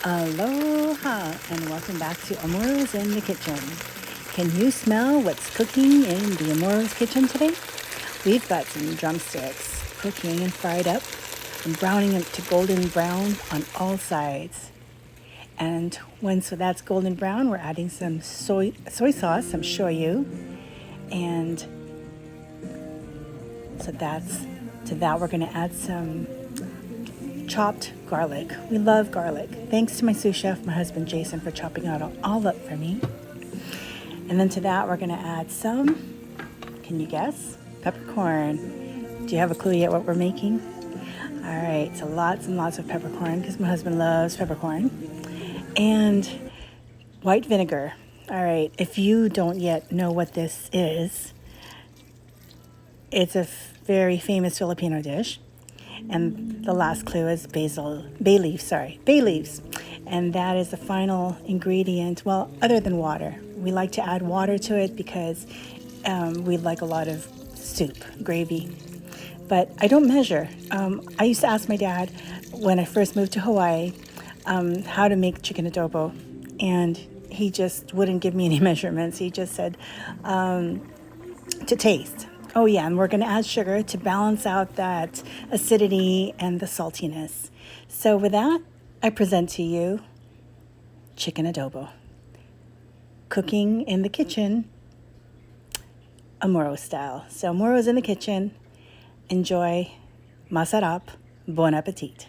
Aloha and welcome back to Amuro's in the Kitchen. Can you smell what's cooking in the Amuro's kitchen today? We've got some drumsticks cooking and fried up and browning it to golden brown on all sides. And so that's golden brown, we're adding some soy sauce, some shoyu, and to that we're going to add some chopped garlic. We love garlic. Thanks to my sous chef, my husband Jason, for chopping it all up for me. And then to that we're going to add some, can you guess? Peppercorn. Do you have a clue yet what we're making? All right, so lots and lots of peppercorn because my husband loves peppercorn. And white vinegar. All right, if you don't yet know what this is, it's a very famous Filipino dish. And the last clue is bay leaves. And that is the final ingredient, well, other than water. We like to add water to it because we like a lot of soup, gravy. But I don't measure. I used to ask my dad when I first moved to Hawaii how to make chicken adobo. And he just wouldn't give me any measurements. He just said to taste. Oh yeah, and we're going to add sugar to balance out that acidity and the saltiness. So with that, I present to you chicken adobo. Cooking in the kitchen, Amuro style. So Amuro's in the kitchen. Enjoy. Masarap. Bon appetit.